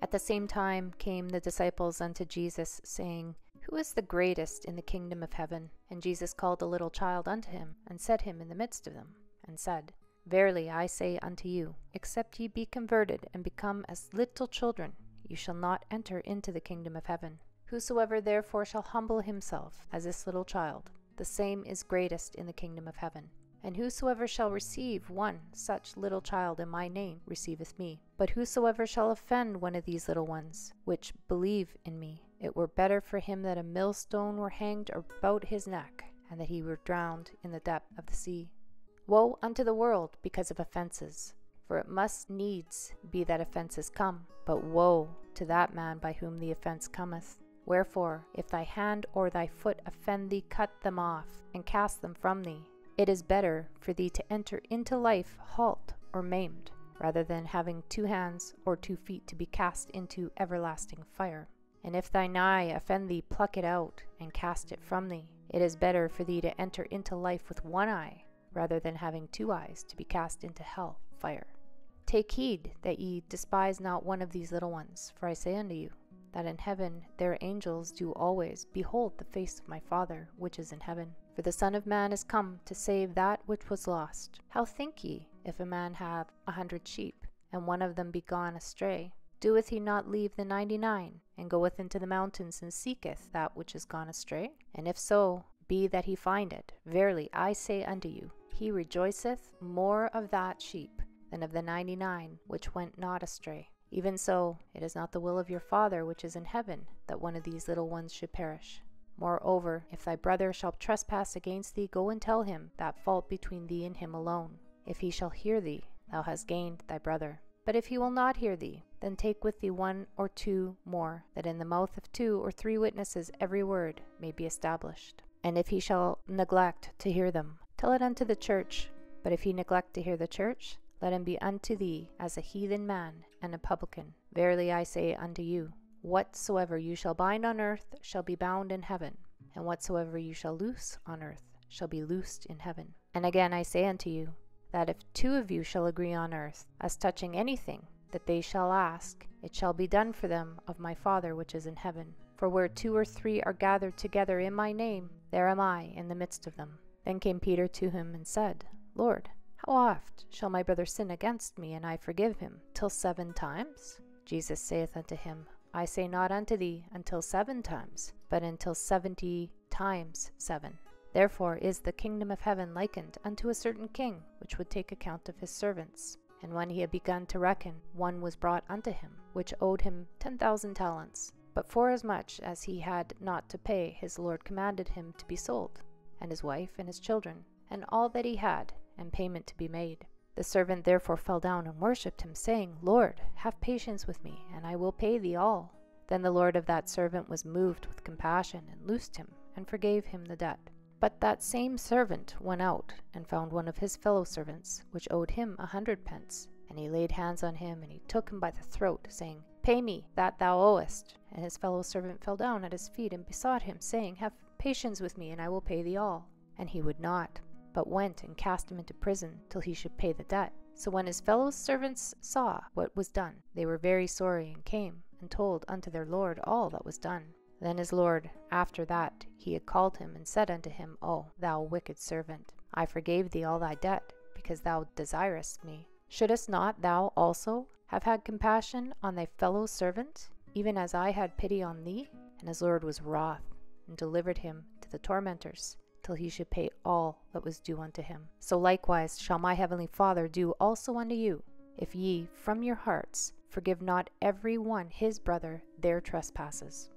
At the same time came the disciples unto Jesus, saying, Who is the greatest in the kingdom of heaven? And Jesus called a little child unto him, and set him in the midst of them, and said, Verily I say unto you, except ye be converted, and become as little children, you shall not enter into the kingdom of heaven. Whosoever therefore shall humble himself as this little child, the same is greatest in the kingdom of heaven. And whosoever shall receive one such little child in my name receiveth me. But whosoever shall offend one of these little ones, which believe in me, it were better for him that a millstone were hanged about his neck, and that he were drowned in the depth of the sea. Woe unto the world because of offenses! For it must needs be that offenses come, but woe to that man by whom the offense cometh. Wherefore, if thy hand or thy foot offend thee, cut them off, and cast them from thee. It is better for thee to enter into life halt or maimed, rather than having 2 hands or 2 feet to be cast into everlasting fire. And if thine eye offend thee, pluck it out, and cast it from thee. It is better for thee to enter into life with 1 eye, rather than having 2 eyes to be cast into hell fire. Take heed that ye despise not one of these little ones, for I say unto you, that in heaven their angels do always behold the face of my Father which is in heaven. For the Son of Man is come to save that which was lost. How think ye, if a man have 100 sheep, and one of them be gone astray? Doeth he not leave the 99, and goeth into the mountains, and seeketh that which is gone astray? And if so be that he find it, verily I say unto you, he rejoiceth more of that sheep than of the 99 which went not astray. Even so, it is not the will of your Father which is in heaven, that one of these little ones should perish. Moreover, if thy brother shall trespass against thee, go and tell him that fault between thee and him alone. If he shall hear thee, thou hast gained thy brother. But if he will not hear thee, then take with thee 1 or 2 more, that in the mouth of 2 or 3 witnesses every word may be established. And if he shall neglect to hear them, tell it unto the church. But if he neglect to hear the church, let him be unto thee as a heathen man and a publican. Verily I say unto you, whatsoever you shall bind on earth shall be bound in heaven, and whatsoever you shall loose on earth shall be loosed in heaven. And again I say unto you, that if 2 of you shall agree on earth as touching anything that they shall ask, it shall be done for them of my Father which is in heaven. For where 2 or 3 are gathered together in my name, there am I in the midst of them. Then came Peter to him and said, Lord, how oft shall my brother sin against me, and I forgive him? Till 7 times? Jesus saith unto him, I say not unto thee until 7 times, but until 70 times 7. Therefore is the kingdom of heaven likened unto a certain king, which would take account of his servants. And when he had begun to reckon, one was brought unto him, which owed him 10,000 talents. But forasmuch as he had not to pay, his Lord commanded him to be sold, and his wife and his children, and all that he had, and payment to be made. The servant therefore fell down and worshipped him, saying, Lord, have patience with me, and I will pay thee all. Then the Lord of that servant was moved with compassion, and loosed him, and forgave him the debt. But that same servant went out, and found one of his fellow servants, which owed him 100 pence. And he laid hands on him, and he took him by the throat, saying, Pay me that thou owest. And his fellow servant fell down at his feet, and besought him, saying, Have patience with me, and I will pay thee all. And he would not, but went and cast him into prison till he should pay the debt. So when his fellow servants saw what was done, they were very sorry, and came and told unto their Lord all that was done. Then his Lord, after that he had called him, and said unto him, O thou wicked servant, I forgave thee all thy debt, because thou desirest me. Shouldest not thou also have had compassion on thy fellow servant, even as I had pity on thee? And his Lord was wroth, and delivered him to the tormentors, till he should pay all that was due unto him. So likewise shall my heavenly Father do also unto you, if ye from your hearts forgive not every one his brother their trespasses.